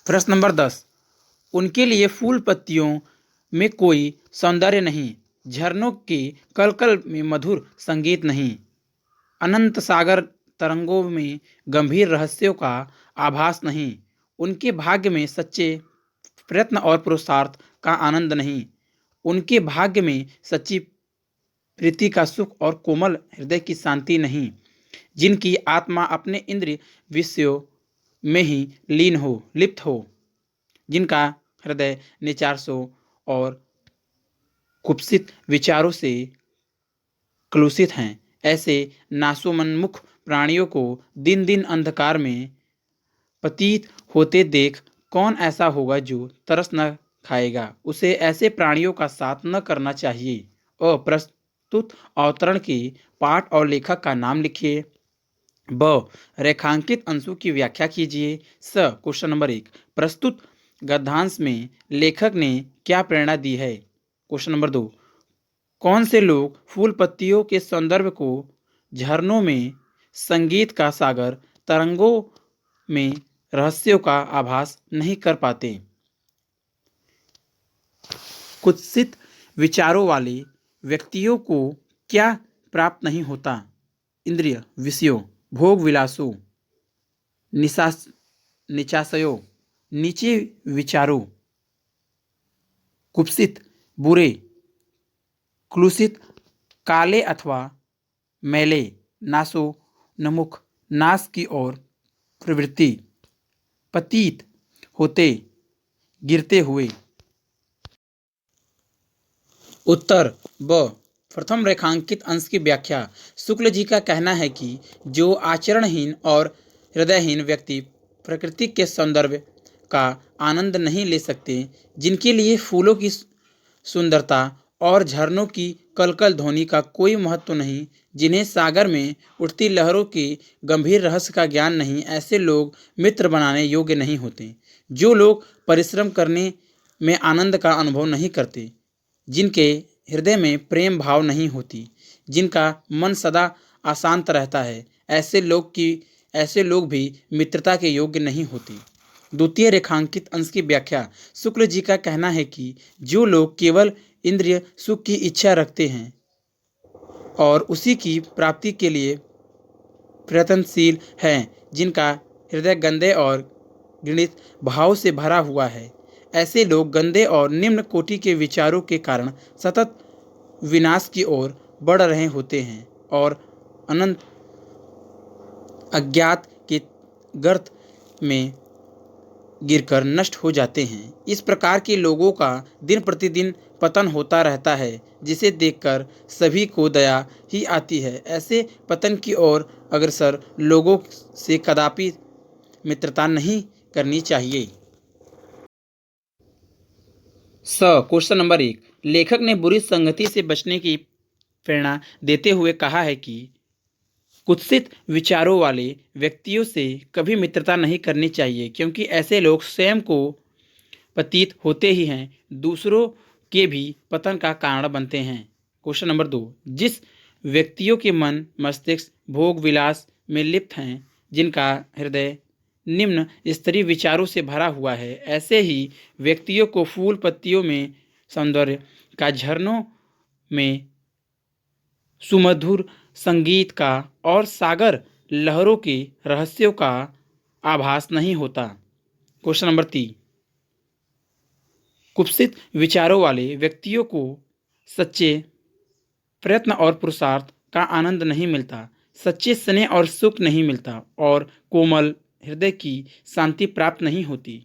प्रश्न नंबर 10। उनके लिए फूल पत्तियों में कोई सौंदर्य नहीं, झरनों के कलकल में मधुर संगीत नहीं, अनंत सागर तरंगों में गंभीर रहस्यों का आभास नहीं, उनके भाग्य में सच्चे प्रयत्न और पुरुषार्थ का आनंद नहीं, उनके भाग्य में सच्ची प्रीति का सुख और कोमल हृदय की शांति नहीं, जिनकी आत्मा अपने इंद्रिय विषयों में ही लीन हो लिप्त हो, जिनका हृदय निचारसों और कुत्सित विचारों से कलुषित हैं। ऐसे नासोमन्मुख प्राणियों को दिन दिन अंधकार में पतित होते देख कौन ऐसा होगा जो तरस न खाएगा। उसे ऐसे प्राणियों का साथ न करना चाहिए। और प्रस्तुत अवतरण के पाठ और लेखक का नाम लिखिए। ब रेखांकित अंशों की व्याख्या कीजिए। स क्वेश्चन नंबर 1, प्रस्तुत गद्यांश में लेखक ने क्या प्रेरणा दी है। क्वेश्चन नंबर 2, कौन से लोग फूल पत्तियों के सौंदर्य को झरनों में संगीत का सागर तरंगों में रहस्यों का आभास नहीं कर पाते। कुत्सित विचारों वाले व्यक्तियों को क्या प्राप्त नहीं होता। इंद्रिय विषयों, भोग विलासों, निचासयों, नीचे विचारों, कुत्सित, बुरे, क्लुषित, काले अथवा मैले, नासो नमुख, नाश की ओर प्रवृत्ति, पतित होते, गिरते हुए। उत्तर ब प्रथम रेखांकित अंश की व्याख्या। शुक्ल जी का कहना है कि जो आचरणहीन और हृदयहीन व्यक्ति प्रकृति के सौंदर्य का आनंद नहीं ले सकते, जिनके लिए फूलों की सुंदरता और झरनों की कलकल ध्वनि का कोई महत्व नहीं, जिन्हें सागर में उठती लहरों के गंभीर रहस्य का ज्ञान नहीं, ऐसे लोग मित्र बनाने योग्य नहीं होते। जो लोग परिश्रम करने में आनंद का अनुभव नहीं करते, जिनके हृदय में प्रेम भाव नहीं होती, जिनका मन सदा अशांत रहता है, ऐसे लोग भी मित्रता के योग्य नहीं होते। द्वितीय रेखांकित अंश की व्याख्या। शुक्ल जी का कहना है कि जो लोग केवल इंद्रिय सुख की इच्छा रखते हैं और उसी की प्राप्ति के लिए प्रयत्नशील हैं, जिनका हृदय गंदे और घृणित भाव से भरा हुआ है, ऐसे लोग गंदे और निम्न कोटि के विचारों के कारण सतत विनाश की ओर बढ़ रहे होते हैं और अनंत अज्ञात के गर्त में गिरकर नष्ट हो जाते हैं। इस प्रकार के लोगों का दिन प्रतिदिन पतन होता रहता है, जिसे देखकर सभी को दया ही आती है। ऐसे पतन की ओर अग्रसर लोगों से कदापि मित्रता नहीं करनी चाहिए। क्वेश्चन नंबर 1, लेखक ने बुरी संगति से बचने की प्रेरणा देते हुए कहा है कि कुत्सित विचारों वाले व्यक्तियों से कभी मित्रता नहीं करनी चाहिए, क्योंकि ऐसे लोग स्वयं को पतित होते ही हैं, दूसरों के भी पतन का कारण बनते हैं। क्वेश्चन नंबर 2, जिस व्यक्तियों के मन मस्तिष्क भोग विलास में लिप्त हैं, जिनका हृदय निम्न स्तरीय विचारों से भरा हुआ है, ऐसे ही व्यक्तियों को फूल पत्तियों में सौंदर्य का, झरनों में सुमधुर संगीत का और सागर लहरों के रहस्यों का आभास नहीं होता। क्वेश्चन नंबर 3, कुत्सित विचारों वाले व्यक्तियों को सच्चे प्रयत्न और पुरुषार्थ का आनंद नहीं मिलता, सच्चे स्नेह और सुख नहीं मिलता और कोमल हृदय की शांति प्राप्त नहीं होती।